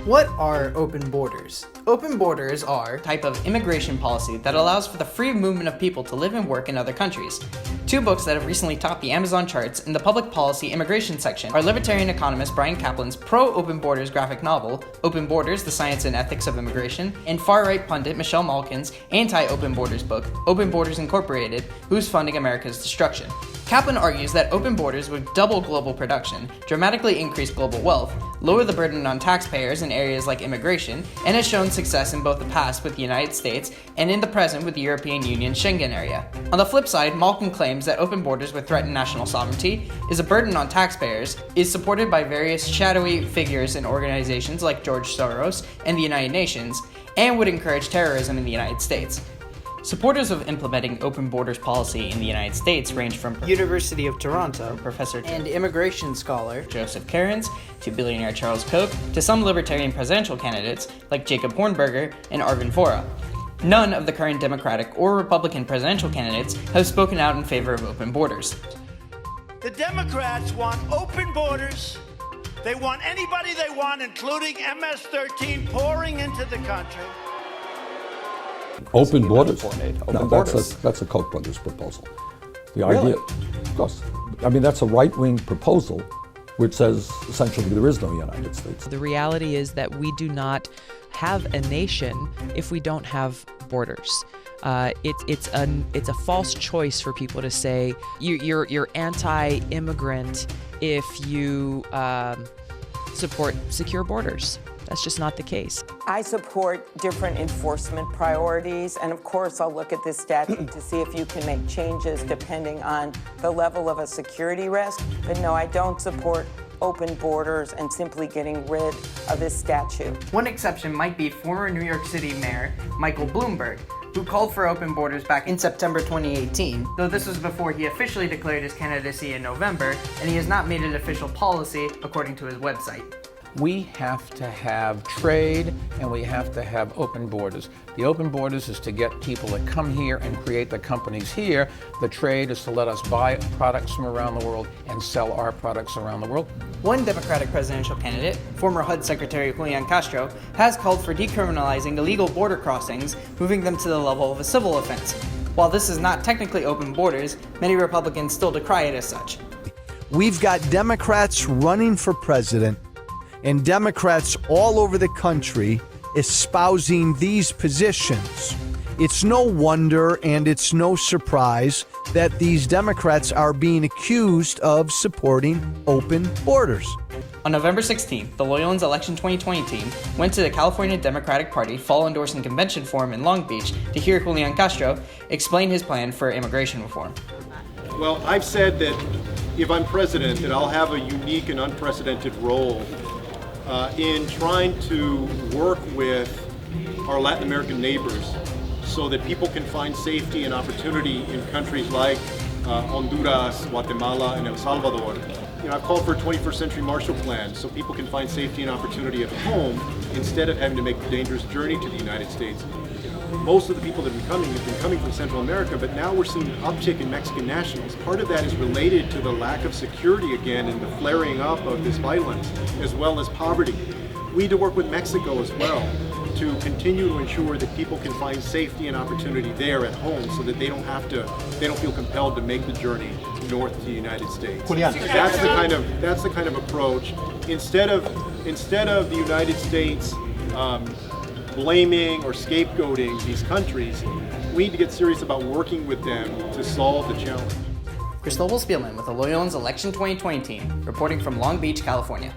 What are open borders? Open borders are a type of immigration policy that allows for the free movement of people to live and work in other countries. Two books that have recently topped the Amazon charts in the public policy immigration section are libertarian economist Brian Kaplan's pro-open borders graphic novel, Open Borders, The Science and Ethics of Immigration, and far-right pundit Michelle Malkin's anti-open borders book, Open Borders Incorporated, Who's Funding America's Destruction. Kaplan argues that open borders would double global production, dramatically increase global wealth, lower the burden on taxpayers in areas like immigration, and has shown success in both the past with the United States and in the present with the European Union Schengen area. On the flip side, Malkin claims that open borders would threaten national sovereignty, is a burden on taxpayers, is supported by various shadowy figures and organizations like George Soros and the United Nations, and would encourage terrorism in the United States. Supporters of implementing open borders policy in the United States range from University of Toronto Professor and immigration scholar Joseph Cairns to billionaire Charles Koch to some libertarian presidential candidates like Jacob Hornberger and Arvin Vohra. None of the current Democratic or Republican presidential candidates have spoken out in favor of open borders. The Democrats want open borders. They want anybody they want, including MS-13, pouring into the country. Open borders? Open That's a Koch brothers proposal. The idea, of course, I mean, that's a right-wing proposal which says essentially there is no United States. The reality is that we do not have a nation if we don't have borders. It's a false choice for people to say you're anti-immigrant if you support secure borders. That's just not the case. I support different enforcement priorities, and of course I'll look at this statute to see if you can make changes depending on the level of a security risk. But no, I don't support open borders and simply getting rid of this statute. One exception might be former New York City Mayor Michael Bloomberg, who called for open borders back in September 2018, though this was before he officially declared his candidacy in November, and he has not made it official policy according to his website. We have to have trade and we have to have open borders. The open borders is to get people to come here and create the companies here. The trade is to let us buy products from around the world and sell our products around the world. One Democratic presidential candidate, former HUD Secretary Julián Castro, has called for decriminalizing illegal border crossings, moving them to the level of a civil offense. While this is not technically open borders, many Republicans still decry it as such. We've got Democrats running for president and Democrats all over the country espousing these positions. It's no wonder and it's no surprise that these Democrats are being accused of supporting open borders. On November 16th, the Loyalans Election 2020 team went to the California Democratic Party Fall Endorsing Convention Forum in Long Beach to hear Julián Castro explain his plan for immigration reform. Well, I've said that if I'm president, that I'll have a unique and unprecedented role in trying to work with our Latin American neighbors so that people can find safety and opportunity in countries like Honduras, Guatemala, and El Salvador. You know, I've called for a 21st century Marshall Plan so people can find safety and opportunity at home instead of having to make the dangerous journey to the United States. Most of the people that have been coming from Central America, but now we're seeing an uptick in Mexican nationals. Part of that is related to the lack of security again and the flaring up of this violence, as well as poverty. We need to work with Mexico as well to continue to ensure that people can find safety and opportunity there at home so that they don't feel compelled to make the journey north to the United States. Julián. That's the kind of approach. Instead of the United States blaming or scapegoating these countries, we need to get serious about working with them to solve the challenge. Cristobal Spielman with the Loyalans Election 2020 team, reporting from Long Beach, California.